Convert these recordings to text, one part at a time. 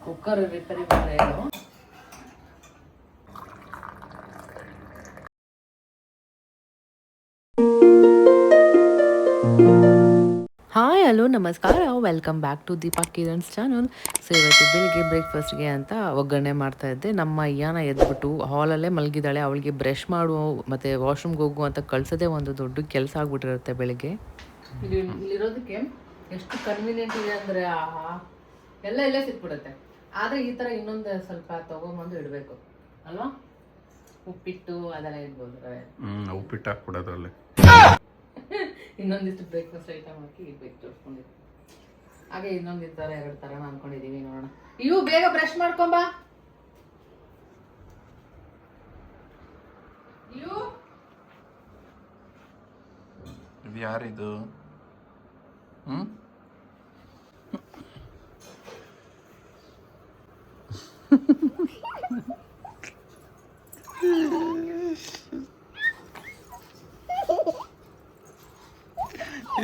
Cooker repair ಬಂದರೆ ಏನು. Hi hello ನಮಸ್ಕಾರ, welcome back to Deepa Kiran's channel. So ಇವತ್ತು ಬೆಳಿಗ್ಗೆ ಬ್ರೇಕ್ಫಾಸ್ಟ್ಗೆ ಅಂತ ಒಗ್ಗರಣೆ ಮಾಡ್ತಾ ಇದ್ದೆ. ನಮ್ಮ ಅಯ್ಯನ ಎದ್ಬಿಟ್ಟು ಹಾಲಲ್ಲೇ ಮಲಗಿದ್ದಾಳೆ. ಅವಳಿಗೆ ಬ್ರಷ್ ಮಾಡು ಮತ್ತು ವಾಶ್ರೂಮ್ಗೆ ಹೋಗು ಅಂತ ಕಳ್ಸೋದೇ ಒಂದು ದೊಡ್ಡ ಕೆಲಸ ಆಗ್ಬಿಟ್ಟಿರುತ್ತೆ ಬೆಳಿಗ್ಗೆ. ಇಲ್ಲಿರೋದಕ್ಕೆ ಎಷ್ಟು ಕನ್ವೀನಿಯೆಂಟ್ ಇದೆ ಅಂದರೆ ಎಲ್ಲ ಇಲ್ಲೇ ಸಿಕ್ಬಿಡುತ್ತೆ. ಆದರೆ ಈ ಥರ ಇನ್ನೊಂದು ಸ್ವಲ್ಪ ತೊಗೊಂಬಂದು ಇಡಬೇಕು ಅಲ್ವಾ. ಉಪ್ಪಿಟ್ಟು ಅದೆಲ್ಲ ಇಡ್ಬೋದು. ಉಪ್ಪಿಟ್ಟು ಹಾಕ್ಬಿಡೋದ್ರಲ್ಲಿ ಇನ್ನೊಂದಿಷ್ಟು ಬ್ರೇಕ್ಫಾಸ್ಟ್ ಐಟಮ್ ಹಾಕಿ ಇಡ್ಬೇಕು ತೋರಿಸ್ಕೊಂಡಿದ್ವಿ. ಹಾಗೆ ಇನ್ನೊಂದು ಥರ 2 ಥರ ಅನ್ಕೊಂಡಿದೀವಿ. ನೋಡೋಣ. ಇವು ಬೇಗ ಬ್ರಷ್ ಮಾಡ್ಕೊಂಬ. ಇವು ಇದು ಯಾರಿದು?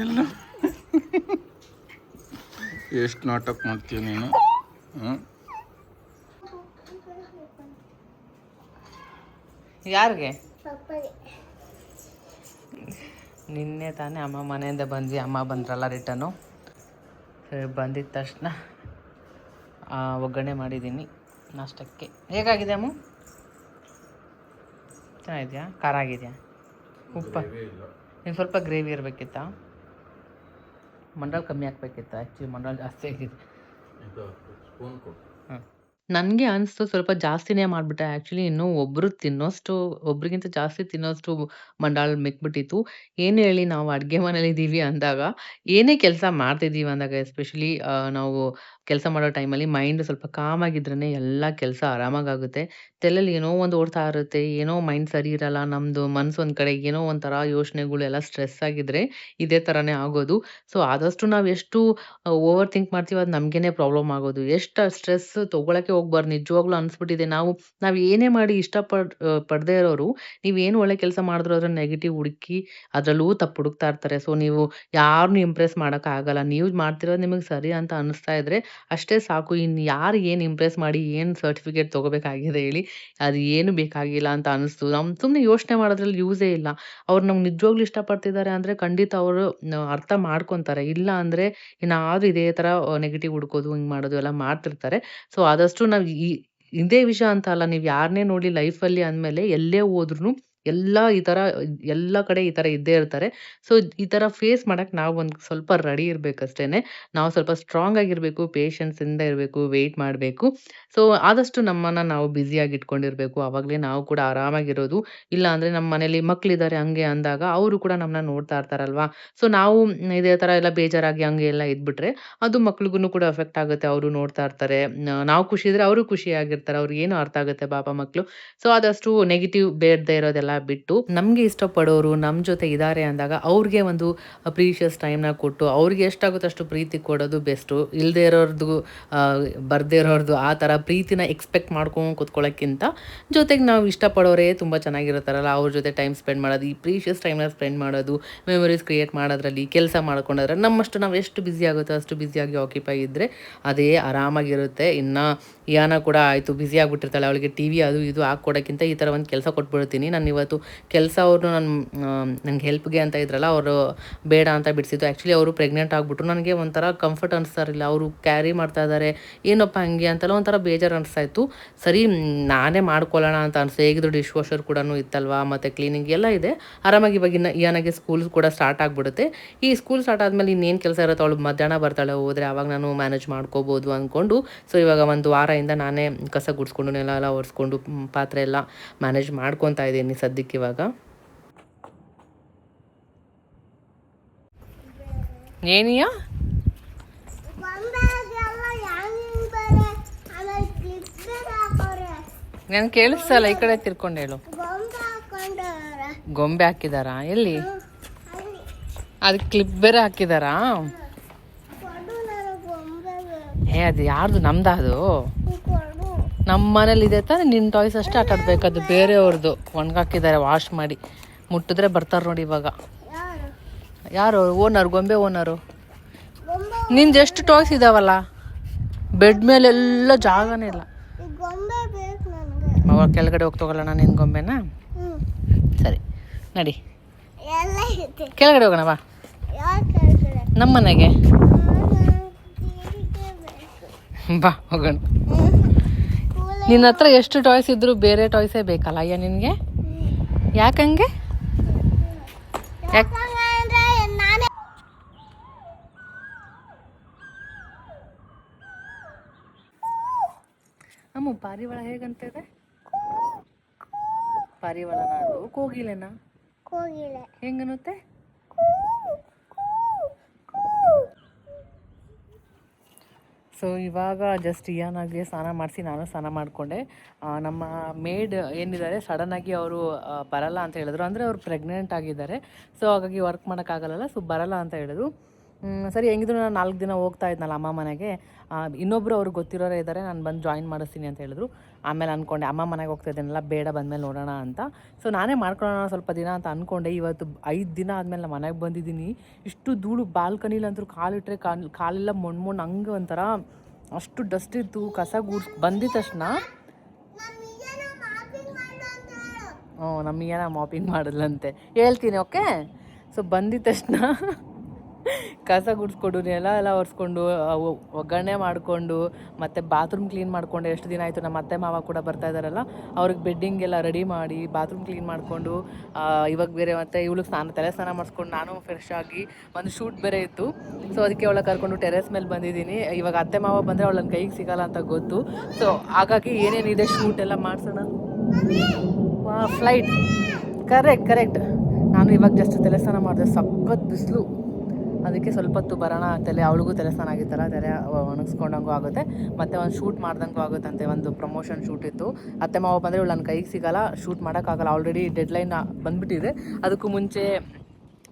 ಇಲ್ಲ ಎಷ್ಟು ನಾಟಕ ಮಾಡ್ತೀಯ ನೀನು? ಯಾರಿಗೆ? ನಿನ್ನೆ ತಾನೇ ಅಮ್ಮ ಮನೆಯಿಂದ ಬಂದ್ವಿ. ಅಮ್ಮ ಬಂದ್ರಲ್ಲ ರಿಟರ್ನು. ಬಂದಿದ್ದ ತಕ್ಷಣ ಒಗ್ಗರಣೆ ಮಾಡಿದ್ದೀನಿ ನಾಷ್ಟಕ್ಕೆ. ಹೇಗಾಗಿದೆ ಅಮ್ಮ? ಚೆನ್ನಾಗಿದೆಯಾ? ಖಾರ ಆಗಿದೆಯಾ? ಉಪ್ಪ ಇನ್ನು ಸ್ವಲ್ಪ ಗ್ರೇವಿ ಇರಬೇಕಿತ್ತಾ? ಮಂಡಾಳು ಕಮ್ಮಿ ಹಾಕ್ಬೇಕಿತ್ತು. ಆ್ಯಕ್ಚುಲಿ ಮಂಡಾಳು ಜಾಸ್ತಿ ಆಗಿದೆ. ನನಗೆ ಅನಿಸ್ತು ಸ್ವಲ್ಪ ಜಾಸ್ತಿನೇ ಮಾಡಿಬಿಟ್ಟೆ. ಆ್ಯಕ್ಚುಲಿ ಇನ್ನೂ ಒಬ್ರಿಗಿಂತ ಜಾಸ್ತಿ ತಿನ್ನೋಷ್ಟು ಮಂಡಾಳು ಮಿಕ್ಬಿಟ್ಟಿತ್ತು. ಏನು ಹೇಳಿ, ನಾವು ಅಡುಗೆ ಮನೇಲಿದ್ದೀವಿ ಅಂದಾಗ, ಏನೇ ಕೆಲಸ ಮಾಡ್ತಿದ್ದೀವಿ ಅಂದಾಗ, ಎಸ್ಪೆಷಲಿ ನಾವು ಕೆಲಸ ಮಾಡೋ ಟೈಮಲ್ಲಿ ಮೈಂಡ್ ಸ್ವಲ್ಪ ಕಾಮ್ ಆಗಿದ್ರೇ ಎಲ್ಲ ಕೆಲಸ ಆರಾಮಾಗುತ್ತೆ. ತಲೆಯಲ್ಲಿ ಏನೋ ಒಂದು ಓಡ್ತಾ ಇರುತ್ತೆ, ಏನೋ ಮೈಂಡ್ ಸರಿ ಇರಲ್ಲ, ನಮ್ಮದು ಮನಸ್ಸು ಒಂದು ಕಡೆ ಏನೋ ಒಂಥರ ಯೋಚನೆಗಳು ಎಲ್ಲ ಸ್ಟ್ರೆಸ್ ಆಗಿದ್ರೆ ಇದೇ ಥರನೇ ಆಗೋದು. ಸೊ ಆದಷ್ಟು ನಾವು ಎಷ್ಟು ಓವರ್ ಥಿಂಕ್ ಮಾಡ್ತೀವಿ ಅದು ನಮಗೇನೆ ಪ್ರಾಬ್ಲಮ್ ಆಗೋದು. ಎಷ್ಟು ಸ್ಟ್ರೆಸ್ ತೊಗೊಳಕ್ಕೆ ಹೋಗ್ಬಾರ್ದು. ನಿಜವಾಗ್ಲೂ ಅನಿಸ್ಬಿಟ್ಟಿದೆ. ನಾವು ಏನೇ ಮಾಡಿ ಪಡದೇ ಇರೋರು, ನೀವೇನು ಒಳ್ಳೆ ಕೆಲಸ ಮಾಡಿದ್ರು ಅದ್ರ ನೆಗೆಟಿವ್ ಹುಡುಕಿ ಅದರಲ್ಲೂ ತಪ್ಪು ಹುಡುಕ್ತಾ ಇರ್ತಾರೆ. ಸೊ ನೀವು ಯಾರನ್ನೂ ಇಂಪ್ರೆಸ್ ಮಾಡೋಕ್ಕಾಗಲ್ಲ. ನೀವು ಮಾಡ್ತಿರೋದು ನಿಮಗೆ ಸರಿ ಅಂತ ಅನ್ನಿಸ್ತಾ ಇದ್ರೆ ಅಷ್ಟೇ ಸಾಕು. ಇನ್ನು ಯಾರು ಏನು ಇಂಪ್ರೆಸ್ ಮಾಡಿ ಏನು ಸರ್ಟಿಫಿಕೇಟ್ ತೊಗೋಬೇಕಾಗಿದೆ ಹೇಳಿ? ಅದು ಏನು ಬೇಕಾಗಿಲ್ಲ ಅಂತ ಅನ್ನಿಸ್ತು. ಸುಮ್ಮನೆ ಯೋಚನೆ ಮಾಡೋದ್ರಲ್ಲಿ ಯೂಸೇ ಇಲ್ಲ. ಅವ್ರು ನಮ್ಗೆ ನಿಜವಾಗ್ಲೂ ಇಷ್ಟಪಡ್ತಿದ್ದಾರೆ ಅಂದರೆ ಖಂಡಿತ ಅವರು ಅರ್ಥ ಮಾಡ್ಕೊತಾರೆ. ಇಲ್ಲ ಅಂದರೆ ಏನಾದರೂ ಇದೇ ಥರ ನೆಗೆಟಿವ್ ಹುಡ್ಕೋದು, ಹಿಂಗೆ ಮಾಡೋದು ಎಲ್ಲ ಮಾಡ್ತಿರ್ತಾರೆ. ಸೊ ಆದಷ್ಟು ನಾವು ಇದೇ ವಿಷಯ ಅಂತ ಅಲ್ಲ, ನೀವು ಯಾರನ್ನೇ ನೋಡಿ ಲೈಫಲ್ಲಿ ಅಂದಮೇಲೆ ಎಲ್ಲೇ ಹೋದ್ರೂ ಎಲ್ಲ ಕಡೆ ಈ ಥರ ಇದ್ದೇ ಇರ್ತಾರೆ. ಸೊ ಈ ಥರ ಫೇಸ್ ಮಾಡಕ್ಕೆ ನಾವು ಒಂದು ಸ್ವಲ್ಪ ರೆಡಿ ಇರಬೇಕಷ್ಟೇನೆ. ನಾವು ಸ್ವಲ್ಪ ಸ್ಟ್ರಾಂಗ್ ಆಗಿರಬೇಕು, ಪೇಷನ್ಸಿಂದ ಇರಬೇಕು, ವೆಯ್ಟ್ ಮಾಡಬೇಕು. ಸೊ ಆದಷ್ಟು ನಮ್ಮನ್ನು ನಾವು ಬ್ಯುಸಿಯಾಗಿ ಇಟ್ಕೊಂಡಿರಬೇಕು. ಆವಾಗಲೇ ನಾವು ಕೂಡ ಆರಾಮಾಗಿರೋದು. ಇಲ್ಲ ಅಂದರೆ ನಮ್ಮ ಮನೇಲಿ ಮಕ್ಕಳಿದ್ದಾರೆ ಹಂಗೆ ಅಂದಾಗ ಅವರು ಕೂಡ ನಮ್ಮನ್ನ ನೋಡ್ತಾ ಇರ್ತಾರಲ್ವಾ. ಸೊ ನಾವು ಇದೇ ಥರ ಎಲ್ಲ ಬೇಜಾರಾಗಿ ಹಂಗೆ ಎಲ್ಲ ಇದ್ಬಿಟ್ರೆ ಅದು ಮಕ್ಳಿಗೂ ಕೂಡ ಎಫೆಕ್ಟ್ ಆಗುತ್ತೆ. ಅವರು ನೋಡ್ತಾ ಇರ್ತಾರೆ. ನಾವು ಖುಷಿ ಇದ್ರೆ ಅವರು ಖುಷಿಯಾಗಿರ್ತಾರೆ. ಅವ್ರಿಗೇನು ಅರ್ಥ ಆಗುತ್ತೆ ಪಾಪ ಮಕ್ಕಳು. ಸೊ ಆದಷ್ಟು ನೆಗೆಟಿವ್ ಬೇಡದೇ ಇರೋದೆಲ್ಲ ಬಿಟ್ಟು ನಮಗೆ ಇಷ್ಟಪಡೋರು ನಮ್ಮ ಜೊತೆ ಇದ್ದಾರೆ ಅಂದಾಗ ಅವ್ರಿಗೆ ಒಂದು ಪ್ರೀಷಿಯಸ್ ಟೈಮ್ನ ಕೊಟ್ಟು ಅವ್ರಿಗೆ ಎಷ್ಟಾಗುತ್ತೋ ಅಷ್ಟು ಪ್ರೀತಿ ಕೊಡೋದು ಬೆಸ್ಟು. ಇಲ್ಲದೇ ಇರೋರ್ದು ಬರ್ದೇ ಇರೋರ್ದು ಆ ಥರ ಪ್ರೀತಿನ ಎಕ್ಸ್ಪೆಕ್ಟ್ ಮಾಡ್ಕೊಂಡು ಕೂತ್ಕೊಳ್ಳೋಕ್ಕಿಂತ ಜೊತೆಗೆ ನಾವು ಇಷ್ಟಪಡೋರೇ ತುಂಬ ಚೆನ್ನಾಗಿರ್ತಾರಲ್ಲ ಅವ್ರ ಜೊತೆ ಟೈಮ್ ಸ್ಪೆಂಡ್ ಮಾಡೋದು, ಈ ಪ್ರೀಷಿಯಸ್ ಟೈಮ್ನ ಸ್ಪೆಂಡ್ ಮಾಡೋದು, ಮೆಮೊರೀಸ್ ಕ್ರಿಯೇಟ್ ಮಾಡೋದ್ರಲ್ಲಿ, ಕೆಲಸ ಮಾಡ್ಕೊಂಡ್ರೆ ನಮ್ಮಷ್ಟು ನಾವು ಎಷ್ಟು ಬ್ಯುಸಿ ಆಗುತ್ತೋ ಅಷ್ಟು ಬ್ಯುಸಿಯಾಗಿ ಆಕ್ಯುಪೈ ಇದ್ದರೆ ಅದೇ ಆರಾಮಾಗಿರುತ್ತೆ. ಇನ್ನು ಯಾನ ಕೂಡ ಆಯಿತು ಬ್ಯುಸಿ ಆಗಿಬಿಟ್ಟಿರ್ತಾಳೆ. ಅವಳಿಗೆ ಟಿ ವಿ ಅದು ಇದು ಹಾಕ್ಕೊಡೋಕ್ಕಿಂತ ಈ ಥರ ಒಂದು ಕೆಲಸ ಕೊಟ್ಬಿಡ್ತೀನಿ. ನಾನು ಇವತ್ತು ಕೆಲಸ ಅವ್ರನ್ನು ನನಗೆ ಹೆಲ್ಪ್ಗೆ ಅಂತ ಇದ್ರಲ್ಲ, ಅವರು ಬೇಡ ಅಂತ ಬಿಡಿಸಿದ್ದು. ಆ್ಯಕ್ಚುಲಿ ಅವರು ಪ್ರೆಗ್ನೆಂಟ್ ಆಗಿಬಿಟ್ರು. ನನಗೆ ಒಂಥರ ಕಂಫರ್ಟ್ ಅನಿಸ್ತಾರಿಲ್ಲ. ಅವರು ಕ್ಯಾರಿ ಮಾಡ್ತಾ ಇದ್ದಾರೆ ಏನಪ್ಪ ಹಂಗೆ ಅಂತೆಲ್ಲ ಒಂಥರ ಬೇಜಾರು ಅನಿಸ್ತಾಯಿತ್ತು. ಸರಿ ನಾನೇ ಮಾಡ್ಕೊಳ್ಳೋಣ ಅಂತ ಅನಿಸ್ತು. ಹೇಗಿದ್ರು ಡಿಶ್ ವಾಷರ್ ಕೂಡ ಇತ್ತಲ್ವಾ, ಮತ್ತು ಕ್ಲೀನಿಂಗ್ ಎಲ್ಲ ಇದೆ. ಆರಾಮಾಗಿ ಇವಾಗ ಇಯಾನಾಗೆ ಸ್ಕೂಲ್ ಕೂಡ ಸ್ಟಾರ್ಟ್ ಆಗಿಬಿಡುತ್ತೆ. ಈ ಸ್ಕೂಲ್ ಸ್ಟಾರ್ಟ್ ಆದಮೇಲೆ ಇನ್ನೇನು ಕೆಲಸ ಇರುತ್ತೆ, ಅವಳು ಮಧ್ಯಾಹ್ನ ಬರ್ತಾಳೆ, ಹೋದರೆ ಆವಾಗ ನಾನು ಮ್ಯಾನೇಜ್ ಮಾಡ್ಕೋಬೋದು ಅಂದ್ಕೊಂಡು ಸೊ ಇವಾಗ ಒಂದು ವಾರದಿಂದ ನಾನೇ ಕಸ ಗುಡಿಸ್ಕೊಂಡು ನೆಲ ಎಲ್ಲ ಒರೆಸ್ಕೊಂಡು ಪಾತ್ರೆ ಎಲ್ಲ ಮ್ಯಾನೇಜ್ ಮಾಡ್ಕೊತಾ ಇದ್ದೀನಿ ಸದ್ಯಕ್ಕೆ ಇವಾಗ. ಏನಿಯಾ ನಾನು ಕೇಳಿಸ್ತಲ್ಲ, ಈ ಕಡೆ ತಿರ್ಕೊಂಡು ಹೇಳು. ಗೊಂಬೆ ಹಾಕಿದಾರಾ? ಎಲ್ಲಿ? ಅದಕ್ಕೆ ಕ್ಲಿಪ್ ಬೇರೆ ಹಾಕಿದಾರಾ? ಅದು ಯಾರ್ದು? ನಮ್ದ? ಅದು ನಮ್ಮ ಮನೇಲಿ ಇದೆ ತಾನೆ. ನಿನ್ನ ಟಾಯ್ಸ್ ಅಷ್ಟೇ ಆಟ ಆಡ್ಬೇಕು, ಅದು ಬೇರೆಯವ್ರದ್ದು. ಒಣಗಾಕಿದ್ದಾರೆ ವಾಶ್ ಮಾಡಿ. ಮುಟ್ಟಿದ್ರೆ ಬರ್ತಾರೆ ನೋಡಿ ಇವಾಗ. ಯಾರು ಓನರ್? ಗೊಂಬೆ ಓನರು. ನಿಂದು ಎಷ್ಟು ಟಾಯ್ಸ್ ಇದಾವಲ್ಲ, ಬೆಡ್ ಮೇಲೆಲ್ಲ ಜಾಗನೇ ಇಲ್ಲ. ಗೊಂಬೆ ಬೇಕು ನನಗೆ. ಮಗ ಕೆಳಗಡೆ ಹೋಗಿ ತಗೊಳ್ಳೋಣ ನಿನ್ನ ಗೊಂಬೆನ. ಸರಿ ನಡಿ, ಎಲ್ಲ ಐತೆ. ಕೆಳಗಡೆ ಹೋಗೋಣ ಬಾ, ಯಾರು ಕೇಳ್ತಾರೆ? ನಮ್ಮ ಮನೆಗೆ ಬೇಕು. ಬಾ ಹೋಗೋಣ. ನಿನ್ನ ಹತ್ರ ಎಷ್ಟು ಟಾಯ್ಸ್ ಇದ್ರು ಬೇರೆ ಟಾಯ್ಸೇ ಬೇಕಲ್ಲ ಅಯ್ಯ ನಿನಗೆ? ಯಾಕಂಗೆ? ಯಾಕೆ? ಯಾಕಂದ್ರೆ ನಾನೇ ಅಮ್ಮ ಪಾರಿವಾಳ ಹೇಗಂತ ಇದೆ? ಪಾರಿವಾಳನ ಅದು ಕೋಗಿಲೆನಾ? ಕೋಗಿಲೆ. ಹೆಂಗನ್ನುತ್ತೆ? ಸೊ ಇವಾಗ ಜಸ್ಟ್ ಇಯಾನಾಗೆ ಸ್ನಾನ ಮಾಡಿಸಿ ನಾನು ಸ್ನಾನ ಮಾಡಿಕೊಂಡೆ. ನಮ್ಮ ಮೇಡ್ ಏನಿದ್ದಾರೆ ಸಡನ್ನಾಗಿ ಅವರು ಬರಲ್ಲ ಅಂತ ಹೇಳಿದ್ರು. ಅಂದರೆ ಅವ್ರು ಪ್ರೆಗ್ನೆಂಟ್ ಆಗಿದ್ದಾರೆ, ಸೊ ಹಾಗಾಗಿ ವರ್ಕ್ ಮಾಡೋಕ್ಕಾಗಲ್ಲ, ಸೊ ಬರಲ್ಲ ಅಂತ ಹೇಳಿದ್ರು. ಸರಿ ಹೆಂಗಿದ್ರು ನಾನು 4 ದಿನ ಹೋಗ್ತಾ ಇದ್ನಲ್ಲ ಅಮ್ಮ ಮನೆಗೆ, ಇನ್ನೊಬ್ಬರು ಅವ್ರಿಗೆ ಗೊತ್ತಿರೋರೇ ಇದ್ದಾರೆ, ನಾನು ಬಂದು ಜಾಯಿನ್ ಮಾಡಿಸ್ತೀನಿ ಅಂತ ಹೇಳಿದ್ರು. ಆಮೇಲೆ ಅಂದ್ಕೊಂಡೆ ಅಮ್ಮ ಮನೆಗೆ ಹೋಗ್ತಾ ಇದ್ದೀನಲ್ಲ, ಬೇಡ ಬಂದಮೇಲೆ ನೋಡೋಣ ಅಂತ. ಸೊ ನಾನೇ ಮಾಡ್ಕೊಳ್ಳೋಣ ಸ್ವಲ್ಪ ದಿನ ಅಂತ ಅಂದ್ಕೊಂಡೆ. ಇವತ್ತು 5 ದಿನ ಆದಮೇಲೆ ನಾನು ಮನೆಗೆ ಬಂದಿದ್ದೀನಿ. ಇಷ್ಟು ಧೂಳು ಬಾಲ್ಕನಿಲಂತೂ ಕಾಲಿಟ್ರೆ ಕಾಲೆಲ್ಲ ಮಣ್ಣು ಹಂಗೆ ಒಂಥರ ಅಷ್ಟು ಡಸ್ಟ್ ಇತ್ತು. ಕಸ ಬಂದಿದ ತಕ್ಷಣ ನಮಗೇನ ಮಾಪಿಂಗ್ ಮಾಡಿದ್ಲಂತೆ, ಹೇಳ್ತೀನಿ ಓಕೆ. ಸೊ ಬಂದಿದ ತಕ್ಷಣ ಕಸ ಗುಡಿಸ್ಕೊಂಡು ಎಲ್ಲ ಒರೆಸ್ಕೊಂಡು ಒಗ್ಗರಣೆ ಮಾಡಿಕೊಂಡು ಮತ್ತು ಬಾತ್ರೂಮ್ ಕ್ಲೀನ್ ಮಾಡಿಕೊಂಡು, ಎಷ್ಟು ದಿನ ಆಯಿತು ನಮ್ಮ ಅತ್ತೆ ಮಾವ ಕೂಡ ಬರ್ತಾ ಇದ್ದಾರಲ್ಲ, ಅವ್ರಿಗೆ ಬೆಡ್ಡಿಂಗೆಲ್ಲ ರೆಡಿ ಮಾಡಿ ಬಾತ್ರೂಮ್ ಕ್ಲೀನ್ ಮಾಡಿಕೊಂಡು, ಇವಾಗ ಬೇರೆ ಮತ್ತು ಇವಳಿಗೆ ತಲೆ ಸ್ನಾನ ಮಾಡಿಸ್ಕೊಂಡು ನಾನು ಫ್ರೆಶ್ ಆಗಿ ಒಂದು ಶೂಟ್ ಬೇರೆ ಇತ್ತು. ಸೊ ಅದಕ್ಕೆ ಅವಳ ಕರ್ಕೊಂಡು ಟೆರೆಸ್ ಮೇಲೆ ಬಂದಿದ್ದೀನಿ. ಇವಾಗ ಅತ್ತೆ ಮಾವ ಬಂದರೆ ಅವಳನ್ನ ಕೈಗೆ ಸಿಗಲ್ಲ ಅಂತ ಗೊತ್ತು. ಸೊ ಹಾಗಾಗಿ ಏನೇನಿದೆ ಶೂಟ್ ಎಲ್ಲ ಮಾಡಿಸೋಣ. Flight correct. ನಾನು ಇವಾಗ ಜಸ್ಟ್ ತಲೆ ಸ್ನಾನ ಮಾಡಿದೆ, ಸಖತ್ ಬಿಸಿಲು. ಅದಕ್ಕೆ ಸ್ವಲ್ಪ ಹೊತ್ತು ಬರೋಣ ತಲೆ, ಅವಳಿಗೂ ತಲೆ ಸ್ನಾನ ಆಗಿತ್ತಲ್ಲ, ತಲೆ ಒಣಗಿಸ್ಕೊಂಡಂಗೂ ಆಗುತ್ತೆ, ಮತ್ತು ಒಂದು ಶೂಟ್ ಮಾಡ್ದಂಗೂ ಆಗುತ್ತಂತೆ. ಒಂದು ಪ್ರಮೋಷನ್ ಶೂಟ್ ಇತ್ತು. ಅತ್ತೆ ಮಾವ ಬಂದರೆ ಇವಳು ನನ್ನ ಕೈಗೆ ಸಿಗಲ್ಲ, ಶೂಟ್ ಮಾಡೋಕ್ಕಾಗಲ್ಲ, ಆಲ್ರೆಡಿ ಡೆಡ್ಲೈನ್ ಬಂದುಬಿಟ್ಟಿದೆ. ಅದಕ್ಕೂ ಮುಂಚೆ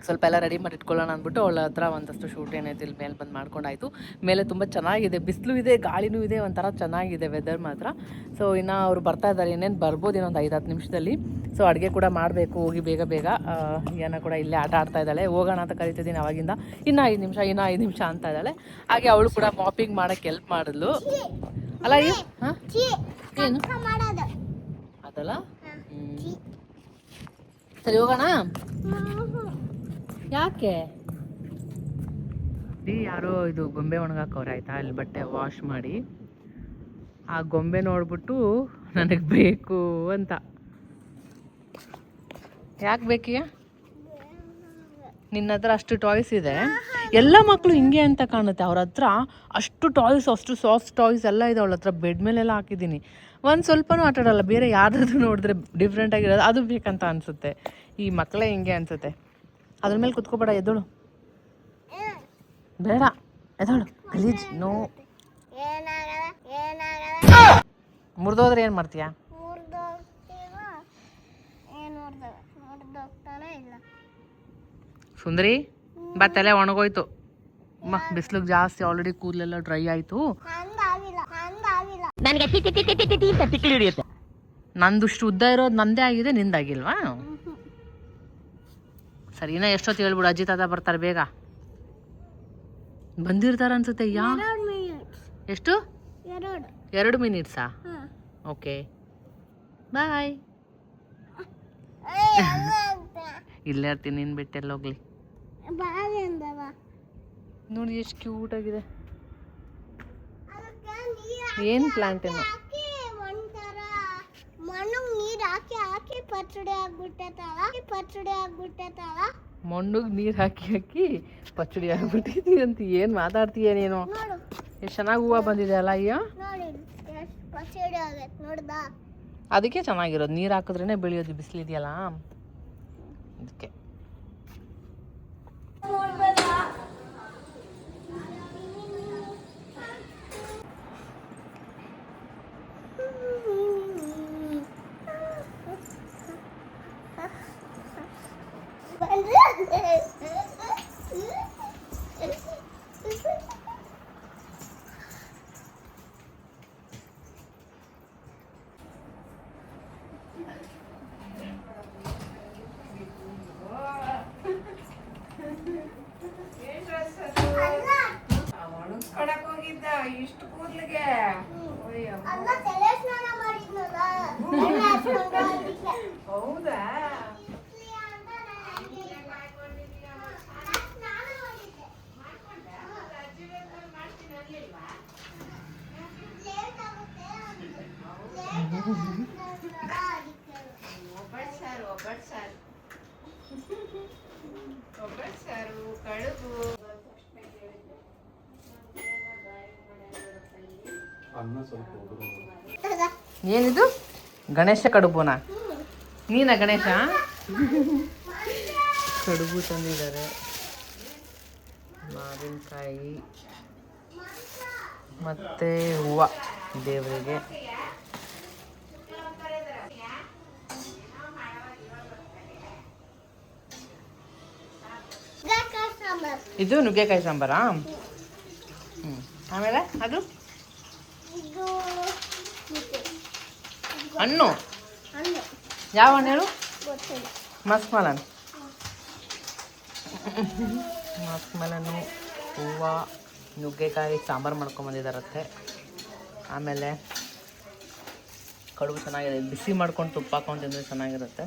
ಸ್ವಲ್ಪ ಎಲ್ಲ ರೆಡಿ ಮಾಡಿ ಇಟ್ಕೊಳ್ಳೋಣ ಅಂದ್ಬಿಟ್ಟು ಅವಳ ಹತ್ರ ಒಂದಷ್ಟು ಶೂಟ್ ಏನೈತೆ ಇಲ್ಲಿ ಮೇಲೆ ಬಂದು ಮಾಡ್ಕೊಂಡಾಯಿತು. ಮೇಲೆ ತುಂಬ ಚೆನ್ನಾಗಿದೆ, ಬಿಸಿಲು ಇದೆ, ಗಾಳಿನೂ ಇದೆ, ಒಂಥರ ಚೆನ್ನಾಗಿದೆ ವೆದರ್ ಮಾತ್ರ. ಸೊ ಇನ್ನು ಅವ್ರು ಬರ್ತಾ ಇದ್ದಾರೆ, ಇನ್ನೇನು ಬರ್ಬೋದು ಇನ್ನೊಂದು 5-10 ನಿಮಿಷದಲ್ಲಿ. ಸೊ ಅಡುಗೆ ಕೂಡ ಮಾಡಬೇಕು, ಹೋಗಿ ಬೇಗ ಏನೋ ಕೂಡ ಇಲ್ಲೇ ಆಟ ಆಡ್ತಾ ಇದ್ದಾಳೆ. ಹೋಗೋಣ ಅಂತ ಕರಿತಿದ್ದೀನಿ ಅವಾಗಿಂದ, ಇನ್ನೂ 5 ನಿಮಿಷ ಅಂತ ಇದ್ದಾಳೆ. ಹಾಗೆ ಅವಳು ಕೂಡ ಮಾಪಿಂಗ್ ಮಾಡೋಕ್ಕೆ ಹೆಲ್ಪ್ ಮಾಡಿದ್ಲು ಅಲ್ಲ. ಹಾಂ ಏನು ಅದಲ್ಲ, ಸರಿ ಹೋಗೋಣ. ಯಾಕೆ ಯಾರೋ ಇದು ಗೊಂಬೆ ಒಣಗಾಕವ್ರೆ ಆಯ್ತಾ, ಅಲ್ಲಿ ಬಟ್ಟೆ ವಾಶ್ ಮಾಡಿ. ಆ ಗೊಂಬೆ ನೋಡ್ಬಿಟ್ಟು ನನಗೆ ಬೇಕು ಅಂತ. ಯಾಕೆ ಬೇಕೀಯ? ನಿನ್ನ ಹತ್ರ ಅಷ್ಟು ಟಾಯ್ಸ್ ಇದೆ, ಎಲ್ಲ ಮಕ್ಕಳು ಹಿಂಗೆ ಅಂತ ಕಾಣುತ್ತೆ. ಅವ್ರ ಹತ್ರ ಅಷ್ಟು ಟಾಯ್ಸ್, ಅಷ್ಟು ಸಾಫ್ಟ್ ಟಾಯ್ಸ್ ಎಲ್ಲ ಇದೆ ಅವಳ ಹತ್ರ. ಬೆಡ್ ಮೇಲೆಲ್ಲ ಹಾಕಿದ್ದೀನಿ, ಒಂದು ಸ್ವಲ್ಪನೂ ಆಟ ಆಡಲ್ಲ. ಬೇರೆ ಯಾರಾದ್ರೂ ನೋಡಿದ್ರೆ ಡಿಫ್ರೆಂಟಾಗಿರೋದು ಅದು ಬೇಕಂತ ಅನಿಸುತ್ತೆ. ಈ ಮಕ್ಕಳೇ ಹಿಂಗೆ ಅನಿಸುತ್ತೆ. ಅದ್ರ ಮೇಲೆ ಕುತ್ಕೋಬೇಡ, ಎದ್ದೋಳು. ಬೇಡ ಎದ್ದೋಳು, ಗಲೀಜ್. ನೋ, ಮುರಿದೋದ್ರೆ ಏನು ಮಾಡ್ತೀಯಾ? ಸುಂದರಿ ಬಾ, ತಲೆ ಒಣಗೋಯ್ತು. ಬಿಸಿಲಿಗೆ ಜಾಸ್ತಿ, ಆಲ್ರೆಡಿ ಕೂದಲೆಲ್ಲ ಡ್ರೈ ಆಯಿತು. ನಂದುಷ್ಟು ಉದ್ದ ಇರೋದು ನಂದೇ ಆಗಿದೆ, ನಿಂದಾಗಿಲ್ವಾ? ಸರಿ, ಇನ್ನೂ ಎಷ್ಟೊತ್ತು ಹೇಳ್ಬಿಡು, ಅಜ್ಜಿ ತಾತ ಬರ್ತಾರೆ, ಬೇಗ ಬಂದಿರ್ತಾರೆ ಅನ್ಸುತ್ತೆ. ಎಷ್ಟು? 2 ಮಿನಿಟ್ಸಾ? Okay bye. ಇಲ್ಲೇ ಇರ್ತೀನಿ, ನಿನ್ನ ಬಿಟ್ಟೆಲ್ಲ ಹೋಗ್ಲಿ. ನೋಡಿ ಎಷ್ಟು ಕ್ಯೂಟ್ ಆಗಿದೆ. ಏನು ಪ್ಲಾಂಟ್ ಏನು? ಮಣ್ಣುಗೆ ನೀರು ಹಾಕಿ ಪಚ್ಚಡಿ ಆಗ್ಬಿಟ್ಟಿದ್ದೀವಿ ಅಂತ ಏನು ಮಾತಾಡ್ತೀಯ ನೀನು? ಎಷ್ಟು ಚೆನ್ನಾಗಿ ಹೂವು ಬಂದಿದೆ ಅಲ್ಲ ಅಯ್ಯೋ. ಅದಕ್ಕೆ ಚೆನ್ನಾಗಿರೋದು, ನೀರು ಹಾಕಿದ್ರೇ ಬೆಳೆಯೋದು. ಬಿಸಿಲಿದೆಯಲ್ಲ ಅದಕ್ಕೆ. ಅಲ್ಲ ತಲೆ ಸ್ನಾನ ಮಾಡಿದ್ನಲ್ಲ ಎಣ್ಣೆ ಹಚ್ಕೊಂಡು ಅದಕ್ಕೆ. ಹೌದಾ? ಸ್ನಾನ ಮಾಡಿದ್ದೆ. ಲೇಟ್ ಆಗುತ್ತೆ ಅದಕ್ಕೆ. ಅನ್ನ ಸ್ವಲ್ಪ ಏನಿದು? ಗಣೇಶ ಕಡುಬುನಾ? ನೀನಾ ಗಣೇಶ? ಕಡುಬು ತಂದಿದ್ದಾರೆ, ಮಾವಿನಕಾಯಿ ಮತ್ತೆ ಹೂವು ದೇವರಿಗೆ. ನುಗ್ಗೆಕಾಯಿ ಸಾಂಬಾರ್. ಇದು ನುಗ್ಗೆಕಾಯಿ ಸಾಂಬಾರಾ? ಆಮೇಲೆ ಅದು ಇದು ಮುದ್ದೆ. ಹಣ್ಣು. ಹಣ್ಣು ಯಾವ ಹಣ್ಣು ಹೇಳು? ಗೊತ್ತಿಲ್ಲ. Musk melon. ಮಸ್ಕ್ ಮಲನು, ಹೂವು, ನುಗ್ಗೆಕಾಯಿ ಸಾಂಬಾರು ಮಾಡ್ಕೊಂಬಂದಿದ್ದಾರತ್ತೆ. ಆಮೇಲೆ ಕಡುಬು ಚೆನ್ನಾಗಿದೆ, ಬಿಸಿ ಮಾಡ್ಕೊಂಡು ತುಪ್ಪ ಹಾಕೊಂಡು ತಿಂದರೆ ಚೆನ್ನಾಗಿರುತ್ತೆ.